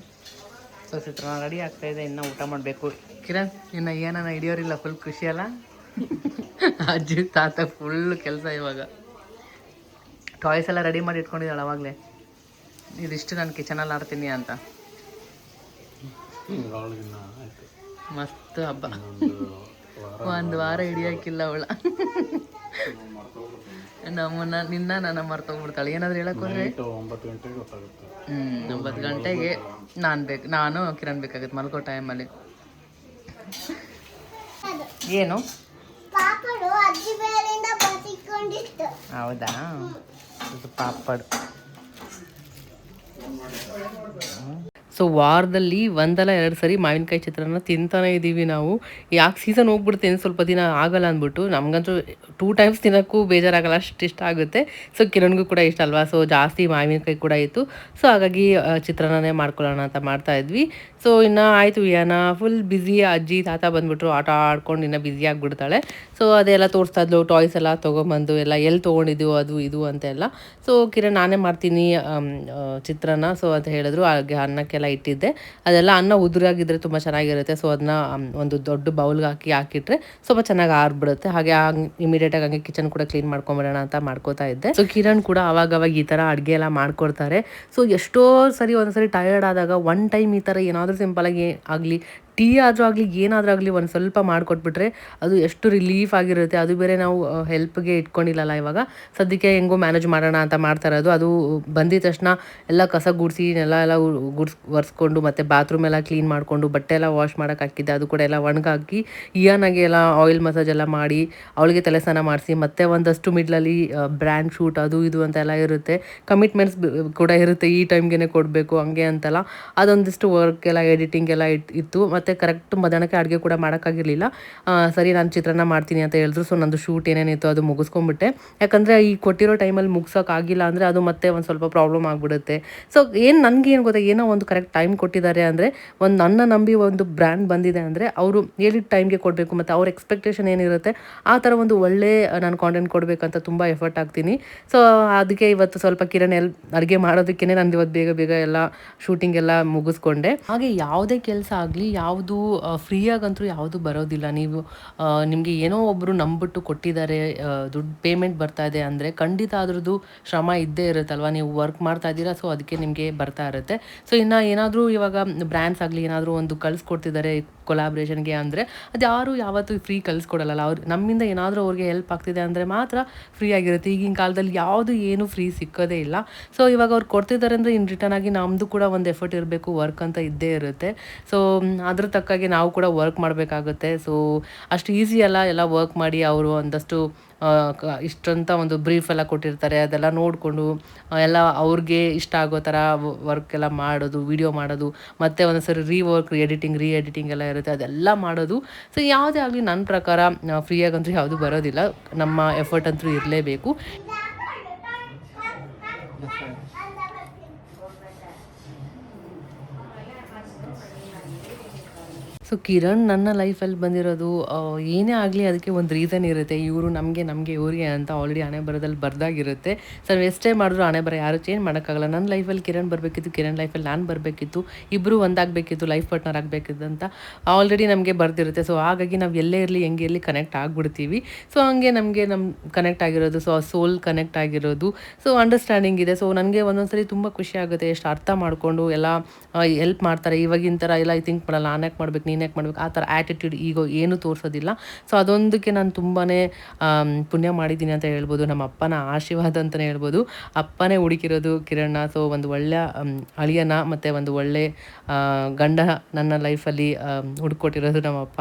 ಸೊ ಚಿತ್ರಾನ್ನ ರೆಡಿ ಆಗ್ತಾಯಿದೆ, ಇನ್ನೂ ಊಟ ಮಾಡಬೇಕು. ಕಿರಣ್ ಇನ್ನು ಏನನ್ನ ಹಿಡಿಯೋರಿಲ್ಲ, ಫುಲ್ ಖುಷಿ ಅಲ್ಲ? ಅಜ್ಜಿ ತಾತ ಫುಲ್ ಕೆಲಸ ಇವಾಗ. ಟಾಯ್ಸ್ ಎಲ್ಲ ರೆಡಿ ಮಾಡಿ ಇಟ್ಕೊಂಡಿದ್ದಾಳೆ ಅವಾಗಲೇ, ಇದಿಷ್ಟು ನಾನು ಕಿಚನಲ್ಲಿ ಆಡ್ತೀನಿ ಅಂತ. ಆಯ್ತು. ಮಸ್ತ್ ಹಬ್ಬ. ಒಂದು ವಾರ ಹಿಡಿಯೋಕ್ಕಿಲ್ಲ ಅವಳ. ನಿನ್ನ ನನ್ನ ಮರ್ತೋಗ್ಬಿಡ್ತಾಳೆ. ಏನಾದ್ರು ಹೇಳಕ್ ಹೋದ್ರೆ 9 ಗಂಟೆಗೆ ಗೊತ್ತಾಗುತ್ತೆ. 9 ಗಂಟೆಗೆ ನಾನು ಕಿರಣ್ ಬೇಕಾಗುತ್ತೆ ಮಲ್ಕೋ ಟೈಮಲ್ಲಿ. ಅದು ಏನು? ಪಾಪಡು ಅಜ್ಜಿ ಬೇರೆಯಿಂದ ಬಸಿಕೊಂಡಿತ್ತು. ಹೌದಾ? ಇದು ಪಾಪಡ್. ಸೊ ವಾರದಲ್ಲಿ 1 ಸರಿ ಮಾವಿನಕಾಯಿ ಚಿತ್ರಾನ್ನ ತಿಂತಾನೆ ಇದ್ದೀವಿ ನಾವು. ಯಾಕೆ ಸೀಸನ್ ಹೋಗ್ಬಿಡುತ್ತೆ ಇನ್ನು ಸ್ವಲ್ಪ ದಿನ ಆಗಲ್ಲ ಅಂದ್ಬಿಟ್ಟು. ನಮಗಂತೂ 2 ಟೈಮ್ಸ್ ತಿನ್ನೋಕ್ಕೂ ಬೇಜಾರಾಗಲ್ಲ, ಅಷ್ಟು ಇಷ್ಟ ಆಗುತ್ತೆ. ಸೊ ಕಿರಣ್ಗೂ ಕೂಡ ಇಷ್ಟ ಅಲ್ವಾ, ಸೊ ಜಾಸ್ತಿ ಮಾವಿನಕಾಯಿ ಕೂಡ ಇತ್ತು. ಸೊ ಹಾಗಾಗಿ ಚಿತ್ರಾನ್ನನೇ ಮಾಡ್ಕೊಳ್ಳೋಣ ಅಂತ ಮಾಡ್ತಾ ಇದ್ವಿ. ಸೊ ಇನ್ನು ಆಯಿತು, ಏನ ಫುಲ್ ಬ್ಯುಸಿ. ಅಜ್ಜಿ ತಾತ ಬಂದುಬಿಟ್ರು, ಆಟ ಆಡ್ಕೊಂಡು ಇನ್ನೂ ಬ್ಯುಸಿ ಆಗಿಬಿಡ್ತಾಳೆ. ಸೊ ಅದೆಲ್ಲ ತೋರಿಸ್ತಾ ಇದ್ಲು, ಟಾಯ್ಸ್ ಎಲ್ಲ ತೊಗೊಂಬಂದು ಎಲ್ಲ ಎಲ್ಲಿ ತೊಗೊಂಡಿದ್ದೀವೋ ಅದು ಇದು ಅಂತೆಲ್ಲ. ಸೊ ಕಿರಣ್ ನಾನೇ ಮಾಡ್ತೀನಿ ಚಿತ್ರಾನ್ನ ಸೊ ಅಂತ ಹೇಳಿದ್ರು. ಹಾಗೆ ಅನ್ನಕ್ಕೆಲ್ಲ ಇಟ್ಟಿದ್ದೆ, ಅದೆಲ್ಲ ಅನ್ನ ಉದುರಾಗಿದ್ದರೆ ತುಂಬ ಚೆನ್ನಾಗಿರುತ್ತೆ. ಸೊ ಅದನ್ನ ಒಂದು ದೊಡ್ಡ ಬೌಲ್ಗೆ ಹಾಕಿಟ್ರೆ ಸ್ವಲ್ಪ ಚೆನ್ನಾಗಿ ಆರ್ಬಿಡುತ್ತೆ. ಹಾಗೆ ಇಮಿಡಿಯೇಟಾಗಿ ಹಂಗೆ ಕಿಚನ್ ಕೂಡ ಕ್ಲೀನ್ ಮಾಡ್ಕೊಂಬಿಡೋಣ ಅಂತ ಮಾಡ್ಕೋತಾ ಇದ್ದೆ. ಸೊ ಕಿರಣ್ ಕೂಡ ಅವಾಗ ಈ ಥರ ಅಡುಗೆ ಎಲ್ಲ ಮಾಡ್ಕೊಡ್ತಾರೆ. ಸೊ ಎಷ್ಟೋ ಸರಿ ಒಂದ್ಸರಿ ಟಯರ್ಡ್ ಆದಾಗ ಒನ್ ಟೈಮ್ ಈ ಥರ ಏನಾದರೂ ಸಿಂಪಲಾಗಿ ಆಗಲಿ, ಟೀ ಆದರೂ ಆಗಲಿ, ಏನಾದರೂ ಆಗಲಿ ಒಂದು ಸ್ವಲ್ಪ ಮಾಡಿಕೊಟ್ಬಿಟ್ರೆ ಅದು ಎಷ್ಟು ರಿಲೀಫ್ ಆಗಿರುತ್ತೆ. ಅದು ಬೇರೆ ನಾವು ಹೆಲ್ಪ್ಗೆ ಇಟ್ಕೊಂಡಿಲ್ಲಲ್ಲ ಇವಾಗ, ಸದ್ಯಕ್ಕೆ ಹೆಂಗೋ ಮ್ಯಾನೇಜ್ ಮಾಡೋಣ ಅಂತ ಮಾಡ್ತಾ ಇರೋದು. ಅದು ಬಂದಿದ ತಕ್ಷಣ ಎಲ್ಲ ಕಸ ಗುಡಿಸಿ ಎಲ್ಲ ಒರೆಸ್ಕೊಂಡು ಮತ್ತು ಬಾತ್ರೂಮ್ ಎಲ್ಲ ಕ್ಲೀನ್ ಮಾಡಿಕೊಂಡು ಬಟ್ಟೆ ಎಲ್ಲ ವಾಶ್ ಮಾಡೋಕೆ ಹಾಕಿದ್ದೆ, ಅದು ಕೂಡ ಎಲ್ಲ ಒಣಗಾಕಿ ಇಯಾನಾಗೆ ಎಲ್ಲ ಆಯಿಲ್ ಮಸಾಜ್ ಎಲ್ಲ ಮಾಡಿ ಅವಳಿಗೆ ತಲೆ ಸ್ನಾನ ಮಾಡಿಸಿ, ಮತ್ತು ಒಂದಷ್ಟು ಮಿಡ್ಲಲ್ಲಿ ಬ್ರ್ಯಾಂಡ್ ಶೂಟ್ ಅದು ಇದು ಅಂತೆಲ್ಲ ಇರುತ್ತೆ, ಕಮಿಟ್ಮೆಂಟ್ಸ್ ಕೂಡ ಇರುತ್ತೆ, ಈ ಟೈಮ್ಗೆ ಕೊಡಬೇಕು ಹಂಗೆ ಅಂತೆಲ್ಲ. ಅದೊಂದಿಷ್ಟು ವರ್ಕ್ ಎಲ್ಲ ಎಡಿಟಿಂಗ್ ಎಲ್ಲ ಇತ್ತು. ಮತ್ತು ಕರೆಕ್ಟ್ ಮಧ್ಯಾಹ್ನಕ್ಕೆ ಅಡುಗೆ ಕೂಡ ಮಾಡೋಕ್ಕಾಗಿರಲಿಲ್ಲ. ಸರಿ ನಾನು ಚಿತ್ರಾನ್ನ ಮಾಡ್ತೀನಿ ಅಂತ ಹೇಳಿದ್ರು. ಸೊ ನಂದು ಶೂಟ್ ಏನೇನಿತ್ತು ಅದು ಮುಗಿಸ್ಕೊಂಡ್ಬಿಟ್ಟೆ. ಯಾಕಂದರೆ ಈ ಕೊಟ್ಟಿರೋ ಟೈಮಲ್ಲಿ ಮುಗ್ಸೋಕ್ಕಾಗಿಲ್ಲ ಅಂದರೆ ಅದು ಮತ್ತೆ ಒಂದು ಸ್ವಲ್ಪ ಪ್ರಾಬ್ಲಮ್ ಆಗಿಬಿಡುತ್ತೆ. ಸೊ ನನಗೇನು ಗೊತ್ತಾ, ಏನೋ ಒಂದು ಕರೆಕ್ಟ್ ಟೈಮ್ ಕೊಟ್ಟಿದ್ದಾರೆ ಅಂದರೆ, ಒಂದು ನನ್ನ ನಂಬಿ ಒಂದು ಬ್ರ್ಯಾಂಡ್ ಬಂದಿದೆ ಅಂದರೆ ಅವರು ಹೇಳಿದ ಟೈಮ್ಗೆ ಕೊಡಬೇಕು, ಮತ್ತು ಅವ್ರ ಎಕ್ಸ್ಪೆಕ್ಟೇಷನ್ ಏನಿರುತ್ತೆ ಆ ಥರ ಒಂದು ಒಳ್ಳೆ ನಾನು ಕಾಂಟೆಂಟ್ ಕೊಡಬೇಕಂತ ತುಂಬ ಎಫರ್ಟ್ ಹಾಕ್ತೀನಿ. ಸೊ ಅದಕ್ಕೆ ಇವತ್ತು ಸ್ವಲ್ಪ ಕಿರಣ್ ಅಡುಗೆ ಮಾಡೋದಕ್ಕೇ ನಾನು ಇವತ್ತು ಬೇಗ ಎಲ್ಲ ಶೂಟಿಂಗ್ ಎಲ್ಲ ಮುಗಿಸ್ಕೊಂಡೆ. ಹಾಗೆ ಯಾವುದೇ ಕೆಲಸ ಆಗಲಿ, ಯಾವುದು ಫ್ರೀಯಾಗಂತೂ ಯಾವುದು ಬರೋದಿಲ್ಲ. ನಿಮಗೆ ಏನೋ ಒಬ್ಬರು ನಂಬಿಟ್ಟು ಕೊಟ್ಟಿದ್ದಾರೆ, ದುಡ್ಡು ಪೇಮೆಂಟ್ ಬರ್ತಾ ಇದೆ ಅಂದರೆ ಖಂಡಿತ ಅದ್ರದ್ದು ಶ್ರಮ ಇದ್ದೇ ಇರುತ್ತಲ್ವ. ನೀವು ವರ್ಕ್ ಮಾಡ್ತಾ ಇದ್ದೀರಾ, ಸೊ ಅದಕ್ಕೆ ನಿಮಗೆ ಬರ್ತಾ ಇರುತ್ತೆ. ಸೊ ಇನ್ನು ಏನಾದರೂ ಇವಾಗ ಬ್ರ್ಯಾಂಡ್ಸ್ ಆಗಲಿ ಏನಾದರೂ ಒಂದು ಕಳಿಸ್ಕೊಡ್ತಿದ್ದಾರೆ ಕೊಲಾಬ್ರೇಷನ್ಗೆ ಅಂದರೆ ಅದು ಯಾರು ಯಾವತ್ತೂ ಫ್ರೀ ಕಳಿಸ್ಕೊಡಲ್ಲ. ಅವ್ರು ನಮ್ಮಿಂದ ಏನಾದರೂ ಅವ್ರಿಗೆ ಹೆಲ್ಪ್ ಆಗ್ತಿದೆ ಅಂದರೆ ಮಾತ್ರ ಫ್ರೀ ಆಗಿರುತ್ತೆ. ಈಗಿನ ಕಾಲದಲ್ಲಿ ಯಾವುದು ಏನು ಫ್ರೀ ಸಿಕ್ಕೋದೇ ಇಲ್ಲ. ಸೊ ಇವಾಗ ಅವ್ರು ಕೊಡ್ತಿದ್ದಾರೆ ಅಂದರೆ ಇನ್ ರಿಟರ್ನ್ ಆಗಿ ನಮ್ಮದು ಕೂಡ ಒಂದು ಎಫರ್ಟ್ ಇರಬೇಕು, ವರ್ಕ್ ಅಂತ ಇದ್ದೇ ಇರುತ್ತೆ. ಸೊ ಅದ್ರ ತಕ್ಕಾಗೆ ನಾವು ಕೂಡ ವರ್ಕ್ ಮಾಡಬೇಕಾಗುತ್ತೆ. ಸೊ ಅಷ್ಟು ಈಸಿ ಅಲ್ಲ ಎಲ್ಲ ವರ್ಕ್ ಮಾಡಿ ಅವರು ಒಂದಷ್ಟು ಇಷ್ಟಂತ ಒಂದು ಬ್ರೀಫ್ ಎಲ್ಲ ಕೊಟ್ಟಿರ್ತಾರೆ, ಅದೆಲ್ಲ ನೋಡಿಕೊಂಡು ಎಲ್ಲ ಅವ್ರಿಗೆ ಇಷ್ಟ ಆಗೋ ಥರ ವರ್ಕ್ ಎಲ್ಲ ಮಾಡೋದು, ವಿಡಿಯೋ ಮಾಡೋದು, ಮತ್ತು ಒಂದೊಂದ್ಸರಿ ರೀ ಎಡಿಟಿಂಗ್ ಎಲ್ಲ ಇರುತ್ತೆ, ಅದೆಲ್ಲ ಮಾಡೋದು. ಸೊ ಯಾವುದೇ ಆಗಲಿ ನನ್ನ ಪ್ರಕಾರ ಫ್ರೀಯಾಗಂತೂ ಯಾವುದು ಬರೋದಿಲ್ಲ, ನಮ್ಮ ಎಫರ್ಟ್ ಅಂತೂ ಇರಲೇಬೇಕು. ಸೊ ಕಿರಣ್ ನನ್ನ ಲೈಫಲ್ಲಿ ಬಂದಿರೋದು ಏನೇ ಆಗಲಿ ಅದಕ್ಕೆ ಒಂದು ರೀಸನ್ ಇರುತ್ತೆ. ಇವರು ನಮಗೆ ಇವ್ರಿಗೆ ಅಂತ ಆಲ್ರೆಡಿ ಹಣೆ ಬರದಲ್ಲಿ ಬರ್ದಾಗಿರುತ್ತೆ. ಸೊ ನಾವು ಎಷ್ಟೇ ಮಾಡಿದ್ರು ಹಣೆ ಬರ ಯಾರು ಚೇಂಜ್ ಮಾಡೋಕ್ಕಾಗಲ್ಲ. ನನ್ನ ಲೈಫಲ್ಲಿ ಕಿರಣ್ ಬರಬೇಕಿತ್ತು, ಕಿರಣ್ ಲೈಫಲ್ಲಿ ನಾನು ಬರಬೇಕಿತ್ತು, ಇಬ್ಬರು ಒಂದಾಗಬೇಕಿತ್ತು, ಲೈಫ್ ಪಾರ್ಟ್ನರ್ ಆಗಬೇಕಿತ್ತು ಅಂತ ಆಲ್ರೆಡಿ ನಮಗೆ ಬರ್ದಿರುತ್ತೆ. ಸೊ ಹಾಗಾಗಿ ನಾವು ಎಲ್ಲೇ ಇರಲಿ ಹೆಂಗೆ ಇರಲಿ ಕನೆಕ್ಟ್ ಆಗಿಬಿಡ್ತೀವಿ. ಸೊ ಹಂಗೆ ನಮಗೆ ಕನೆಕ್ಟ್ ಆಗಿರೋದು, ಸೊ ಆ ಸೋಲ್ ಕನೆಕ್ಟ್ ಆಗಿರೋದು, ಸೊ ಅಂಡರ್ಸ್ಟ್ಯಾಂಡಿಂಗ್ ಇದೆ. ಸೊ ನನಗೆ ಒಂದೊಂದ್ಸರಿ ತುಂಬ ಖುಷಿ ಆಗುತ್ತೆ, ಎಷ್ಟು ಅರ್ಥ ಮಾಡಿಕೊಂಡು ಎಲ್ಲ ಹೆಲ್ಪ್ ಮಾಡ್ತಾರೆ. ಇವಾಗಿನ ಥರ ಎಲ್ಲ ಥಿಂಕ್ ಮಾಡಲ್ಲ, ನಾನು ಯಾಕೆ ಮಾಡ್ಬೇಕು, ನೀನು ಯಾಕೆ ಮಾಡ್ಬೇಕು, ಆ ಥರ ಆ್ಯಟಿಟ್ಯೂಡ್ ಈಗೋ ಏನೂ ತೋರಿಸೋದಿಲ್ಲ. ಸೊ ಅದೊಂದಕ್ಕೆ ನಾನು ತುಂಬಾ ಪುಣ್ಯ ಮಾಡಿದ್ದೀನಿ ಅಂತ ಹೇಳ್ಬೋದು. ನಮ್ಮ ಅಪ್ಪನ ಆಶೀರ್ವಾದ ಅಂತಲೇ ಹೇಳ್ಬೋದು. ಅಪ್ಪನೇ ಹುಡುಕಿರೋದು ಕಿರಣ್ಣ. ಸೊ ಒಂದು ಒಳ್ಳೆಯ ಅಳಿಯನ ಮತ್ತು ಒಂದು ಒಳ್ಳೆ ಗಂಡ ನನ್ನ ಲೈಫಲ್ಲಿ ಹುಡ್ಕೊಟ್ಟಿರೋದು ನಮ್ಮಪ್ಪ.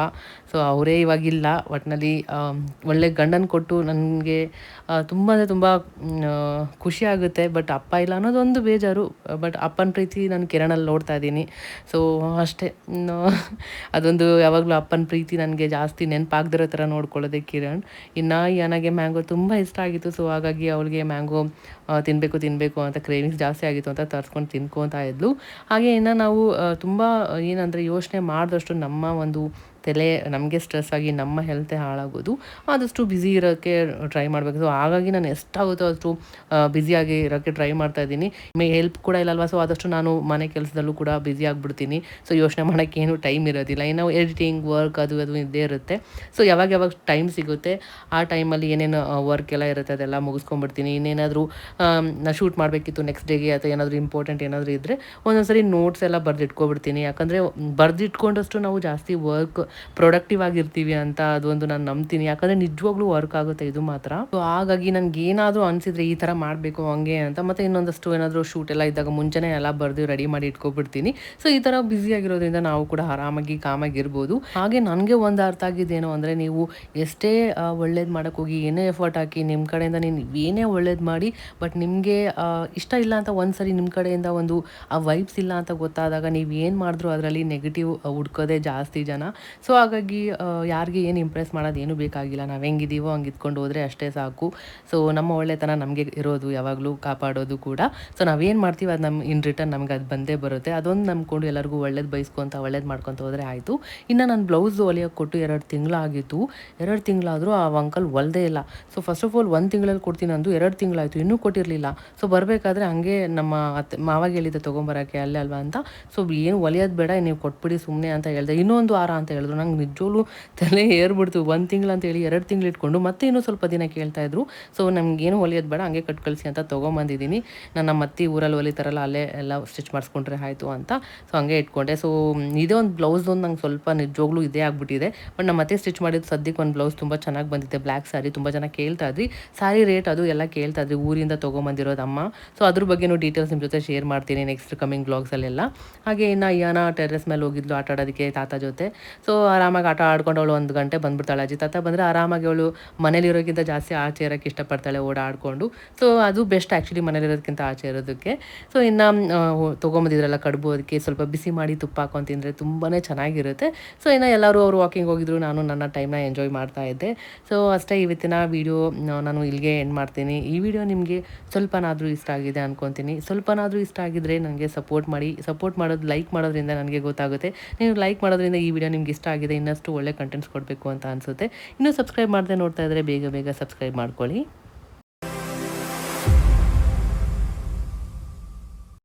ಸೊ ಅವರೇ ಇವಾಗಿಲ್ಲ, ಒಟ್ಟಿನಲ್ಲಿ ಒಳ್ಳೆ ಗಂಡನ ಕೊಟ್ಟು ನನಗೆ ತುಂಬ ಅಂದರೆ ತುಂಬ ಖುಷಿ ಆಗುತ್ತೆ. ಬಟ್ ಅಪ್ಪ ಇಲ್ಲ ಅನ್ನೋದೊಂದು ಬೇಜಾರು. ಬಟ್ ಅಪ್ಪನ ಪ್ರೀತಿ ನಾನು ಕಿರಣಲ್ಲಿ ನೋಡ್ತಾ ಇದ್ದೀನಿ. ಸೊ ಅಷ್ಟೇ, ಅದೊಂದು ಯಾವಾಗಲೂ ಅಪ್ಪನ ಪ್ರೀತಿ ನನಗೆ ಜಾಸ್ತಿ ನೆನಪಾಗ್ದಿರೋ ಥರ ನೋಡ್ಕೊಳ್ಳೋದೆ ಕಿರಣ್. ಇನ್ನು ನನಗೆ ಮ್ಯಾಂಗೋ ತುಂಬ ಇಷ್ಟ ಆಗಿತ್ತು. ಸೊ ಹಾಗಾಗಿ ಅವಳಿಗೆ ಮ್ಯಾಂಗೋ ತಿನ್ನಬೇಕು ಅಂತ ಕ್ರೇವಿಂಗ್ಸ್ ಜಾಸ್ತಿ ಆಗಿತ್ತು ಅಂತ ತರಿಸ್ಕೊಂಡು ತಿನ್ಕೊತಾ ಇದ್ಲು. ಹಾಗೆ ಇನ್ನು ನಾವು ತುಂಬ ಏನಂದರೆ ಯೋಚನೆ ಮಾಡಿದಷ್ಟು ನಮ್ಮ ಒಂದು ತಲೆ ನಮಗೆ ಸ್ಟ್ರೆಸ್ ಆಗಿ ನಮ್ಮ ಹೆಲ್ತೇ ಹಾಳಾಗೋದು. ಆದಷ್ಟು ಬ್ಯುಸಿ ಇರೋಕ್ಕೆ ಟ್ರೈ ಮಾಡಬೇಕು. ಸೊ ಹಾಗಾಗಿ ನಾನು ಎಷ್ಟಾಗುತ್ತೋ ಅಷ್ಟು ಬ್ಯುಸಿಯಾಗಿ ಇರೋಕ್ಕೆ ಟ್ರೈ ಮಾಡ್ತಾ ಇದ್ದೀನಿ. ಹೆಲ್ಪ್ ಕೂಡ ಇಲ್ಲಲ್ವ, ಸೊ ಆದಷ್ಟು ನಾನು ಮನೆ ಕೆಲಸದಲ್ಲೂ ಕೂಡ ಬ್ಯುಸಿ ಆಗಿಬಿಡ್ತೀನಿ. ಸೊ ಯೋಚನೆ ಮಾಡೋಕ್ಕೇನು ಟೈಮ್ ಇರೋದಿಲ್ಲ. ಇನ್ನು ಎಡಿಟಿಂಗ್ ವರ್ಕ್ ಅದು ಇದ್ದೇ ಇರುತ್ತೆ. ಸೊ ಯಾವಾಗ ಟೈಮ್ ಸಿಗುತ್ತೆ ಆ ಟೈಮಲ್ಲಿ ಏನೇನು ವರ್ಕ್ ಎಲ್ಲ ಇರುತ್ತೆ ಅದೆಲ್ಲ ಮುಗಿಸ್ಕೊಂಡ್ಬಿಡ್ತೀನಿ. ಇನ್ನೇನಾದರೂ ನಾನು ಶೂಟ್ ಮಾಡಬೇಕಿತ್ತು ನೆಕ್ಸ್ಟ್ ಡೇಗೆ ಅಥವಾ ಏನಾದರೂ ಇಂಪಾರ್ಟೆಂಟ್ ಏನಾದರೂ ಇದ್ದರೆ ಒಂದೊಂದ್ಸರಿ ನೋಟ್ಸ್ ಎಲ್ಲ ಬರೆದಿಟ್ಕೊಬಿಡ್ತೀನಿ. ಯಾಕಂದರೆ ಬರೆದಿಟ್ಕೊಂಡಷ್ಟು ನಾವು ಜಾಸ್ತಿ ವರ್ಕ್ ಪ್ರೊಡಕ್ಟಿವ್ ಆಗಿರ್ತೀವಿ ಅಂತ ಅದೊಂದು ನಾನು ನಂಬ್ತೀನಿ. ಯಾಕಂದರೆ ನಿಜವಾಗ್ಲೂ ವರ್ಕ್ ಆಗುತ್ತೆ ಇದು ಮಾತ್ರ. ಸೊ ಹಾಗಾಗಿ ನನಗೆ ಏನಾದರೂ ಅನಿಸಿದರೆ ಈ ಥರ ಮಾಡಬೇಕು ಹಂಗೆ ಅಂತ, ಮತ್ತು ಇನ್ನೊಂದಷ್ಟು ಏನಾದರೂ ಶೂಟ್ ಎಲ್ಲ ಇದ್ದಾಗ ಮುಂಚೆನೇ ಎಲ್ಲ ಬರೆದು ರೆಡಿ ಮಾಡಿ ಇಟ್ಕೊಬಿಡ್ತೀನಿ. ಸೊ ಈ ಥರ ಬ್ಯುಸಿ ಆಗಿರೋದ್ರಿಂದ ನಾವು ಕೂಡ ಆರಾಮಾಗಿ ಕಾಮಾಗಿರ್ಬೋದು. ಹಾಗೆ ನನಗೆ ಒಂದು ಅರ್ಥ ಆಗಿದ್ದೇನೋ ಅಂದರೆ, ನೀವು ಎಷ್ಟೇ ಒಳ್ಳೇದು ಮಾಡೋಕ್ಕೆ ಹೋಗಿ ಏನೇ ಎಫರ್ಟ್ ಹಾಕಿ ನಿಮ್ಮ ಕಡೆಯಿಂದ ನೀವು ಏನೇ ಒಳ್ಳೇದು ಮಾಡಿ, ಬಟ್ ನಿಮಗೆ ಇಷ್ಟ ಇಲ್ಲ ಅಂತ ಒಂದು ಸರಿ ನಿಮ್ಮ ಕಡೆಯಿಂದ ಒಂದು ಆ ವೈಬ್ಸ್ ಇಲ್ಲ ಅಂತ ಗೊತ್ತಾದಾಗ ನೀವು ಏನು ಮಾಡಿದ್ರು ಅದರಲ್ಲಿ ನೆಗೆಟಿವ್ ಹುಡ್ಕೋದೇ ಜಾಸ್ತಿ ಜನ. ಸೊ ಹಾಗಾಗಿ ಯಾರಿಗೆ ಏನು ಇಂಪ್ರೆಸ್ ಮಾಡೋದು ಏನೂ ಬೇಕಾಗಿಲ್ಲ. ನಾವು ಹೆಂಗಿದ್ದೀವೋ ಹಂಗೆ ಇದ್ಕೊಂಡು ಹೋದರೆ ಅಷ್ಟೇ ಸಾಕು. ಸೊ ನಮ್ಮ ಒಳ್ಳೆತನ ನಮಗೆ ಇರೋದು ಯಾವಾಗಲೂ ಕಾಪಾಡೋದು ಕೂಡ. ಸೊ ನಾವೇನು ಮಾಡ್ತೀವಿ ಅದು ನಮ್ಮ ಇನ್ ರಿಟರ್ನ್ ನಮ್ಗೆ ಅದು ಬಂದೇ ಬರುತ್ತೆ. ಅದೊಂದು ನಂಬ್ಕೊಂಡು ಎಲ್ಲರಿಗೂ ಒಳ್ಳೇದು ಬಯಸ್ಕೊತ ಒಳ್ಳೇದು ಮಾಡ್ಕೊತ ಹೋದರೆ ಆಯಿತು. ಇನ್ನು ನಾನು ಬ್ಲೌಸ್ ಹೊಲಿಯೋಕ್ಕೆ ಕೊಟ್ಟು 2 ತಿಂಗಳಾಗಿತ್ತು. 2 ತಿಂಗಳಾದರೂ ಆ ಅಂಕಲ್ ಹೊಲ್ದೇ ಇಲ್ಲ. ಸೊ ಫಸ್ಟ್ ಆಫ್ ಆಲ್ 1 ತಿಂಗಳಲ್ಲಿ ಕೊಡ್ತೀನಿ ಅಂದು 2 ತಿಂಗಳಾಯಿತು, ಇನ್ನೂ ಕೊಟ್ಟಿರಲಿಲ್ಲ. ಸೊ ಬರಬೇಕಾದ್ರೆ ಹಂಗೆ ನಮ್ಮ ಮಾವಾಗ ಹೇಳಿದ್ದೆ ತೊಗೊಂಬರೋಕ್ಕೆ ಅಲ್ಲೇ ಅಲ್ವಾ ಅಂತ. ಸೊ ಏನು ಹೊಲಿಯೋದು ಬೇಡ, ನೀವು ಕೊಟ್ಬಿಡಿ ಸುಮ್ಮನೆ ಅಂತ ಹೇಳಿದೆ. ಇನ್ನೊಂದು ವಾರ ಅಂತ ಹೇಳಿದ್ರು. ನಂಗೆ ನಿಜವೂ ತಲೆ ಏರ್ಬಿಡ್ತು. 1 ತಿಂಗಳು ಅಂತೇಳಿ 2 ತಿಂಗಳು ಇಟ್ಕೊಂಡು ಮತ್ತೆ ಇನ್ನೂ ಸ್ವಲ್ಪ ದಿನ ಕೇಳ್ತಾಯಿದ್ರು. ಸೊ ನಮಗೇನು ಹೊಲಿಯೋದು ಬೇಡ, ಹಂಗೆ ಕಟ್ ಕಳಿಸಿ ಅಂತ ತೊಗೊಂಬಂದಿದ್ದೀನಿ. ನನ್ನ ಮತ್ತೆ ಊರಲ್ಲಿ ಹೊಲಿತಾರಲ್ಲ ಅಲ್ಲೇ ಎಲ್ಲ ಸ್ಟಿಚ್ ಮಾಡಿಸ್ಕೊಂಡ್ರೆ ಆಯಿತು ಅಂತ. ಸೊ ಹಂಗೆ ಇಟ್ಕೊಂಡೆ. ಸೊ ಇದೇ ಒಂದು ಬ್ಲೌಸ್ದೊಂದು ನಂಗೆ ಸ್ವಲ್ಪ ನಿಜವಾಗ್ಲೂ ಇದೇ ಆಗಿಬಿಟ್ಟಿದೆ. ಬಟ್ ನಮ್ಮ ಮತ್ತೆ ಸ್ಟಿಚ್ ಮಾಡಿದ್ದು ಸದ್ಯಕ್ಕೆ ಒಂದು ಬ್ಲೌಸ್ ತುಂಬ ಚೆನ್ನಾಗಿ ಬಂದಿದೆ, ಬ್ಲ್ಯಾಕ್ ಸ್ಯಾರಿ. ತುಂಬ ಜನ ಕೇಳ್ತಾಯಿದ್ರಿ ಸ್ಯಾರಿ ರೇಟ್ ಅದು ಎಲ್ಲ ಕೇಳ್ತಾಯಿದ್ರಿ, ಊರಿಂದ ತೊಗೊಂಬಂದಿರೋದು ಅಮ್ಮ. ಸೊ ಅದ್ರ ಬಗ್ಗೆನೂ ಡೀಟೇಲ್ಸ್ ನಿಮ್ಮ ಜೊತೆ ಶೇರ್ ಮಾಡ್ತೀನಿ ನೆಕ್ಸ್ಟ್ ಕಮಿಂಗ್ ಬ್ಲಾಗ್ಸಲ್ಲೆಲ್ಲ. ಹಾಗೆ ಇನ್ನು ಯಾನ ಟೆರ್ರಸ್ ಮೇಲೆ ಹೋಗಿದ್ಲು ಆಟ ಆಡೋದಕ್ಕೆ ತಾತ ಜೊತೆ. ಸೊ ಆರಾಮಾಗಿ ಆಟ ಆಡ್ಕೊಂಡು ಅವಳು 1 ಗಂಟೆ ಬಂದುಬಿಡ್ತಾಳೆ. ಅಜ್ಜಿ ತಾತ ಬಂದರೆ ಆರಾಮಾಗಿ ಅವಳು ಮನೇಲಿರೋಕ್ಕಿಂತ ಜಾಸ್ತಿ ಆಚೆ ಇರೋಕ್ಕೆ ಇಷ್ಟಪಡ್ತಾಳೆ, ಓಡಾಡಿಕೊಂಡು. ಸೊ ಅದು ಬೆಸ್ಟ್ ಆ್ಯಕ್ಚುಲಿ ಮನೇಲಿರೋದಕ್ಕಿಂತ ಆಚೆ ಇರೋದಕ್ಕೆ. ಸೊ ಇನ್ನು ತೊಗೊಂಬಂದಿದ್ರಲ್ಲ ಕಡುಬು, ಅದಕ್ಕೆ ಸ್ವಲ್ಪ ಬಿಸಿ ಮಾಡಿ ತುಪ್ಪ ಹಾಕೊಂಡು ತಿಂದರೆ ತುಂಬಾ ಚೆನ್ನಾಗಿರುತ್ತೆ. ಸೊ ಇನ್ನು ಎಲ್ಲರೂ ಅವರು ವಾಕಿಂಗ್ ಹೋಗಿದ್ರು, ನಾನು ನನ್ನ ಟೈಮ್ನ ಎಂಜಾಯ್ ಮಾಡ್ತಾ ಇದ್ದೆ. ಸೊ ಅಷ್ಟೇ ಇವತ್ತಿನ ವೀಡಿಯೋ ನಾನು ಇಲ್ಲಿಗೆ ಎಂಡ್ ಮಾಡ್ತೀನಿ. ಈ ವಿಡಿಯೋ ನಿಮಗೆ ಸ್ವಲ್ಪನಾದರೂ ಇಷ್ಟ ಆಗಿದೆ ಅಂದ್ಕೊತೀನಿ. ಸ್ವಲ್ಪನಾದರೂ ಇಷ್ಟ ಆಗಿದ್ದರೆ ನನಗೆ ಸಪೋರ್ಟ್ ಮಾಡಿ. ಸಪೋರ್ಟ್ ಮಾಡೋದು ಲೈಕ್ ಮಾಡೋದ್ರಿಂದ ನನಗೆ ಗೊತ್ತಾಗುತ್ತೆ. ನೀವು ಲೈಕ್ ಮಾಡೋದ್ರಿಂದ ಈ ವಿಡಿಯೋ ನಿಮ್ಗೆ ಇಷ್ಟ ಆಗಿದೆ, ಇನ್ನಷ್ಟು ಒಳ್ಳೆ ಕಂಟೆಂಟ್ಸ್ ಕೊಡಬೇಕು ಅಂತ ಅನಿಸುತ್ತೆ. ಇನ್ನೂ ಸಬ್ಸ್ಕ್ರೈಬ್ ಮಾಡದೆ ನೋಡ್ತಾ ಇದ್ದರೆ ಬೇಗ ಸಬ್ಸ್ಕ್ರೈಬ್ ಮಾಡ್ಕೊಳ್ಳಿ.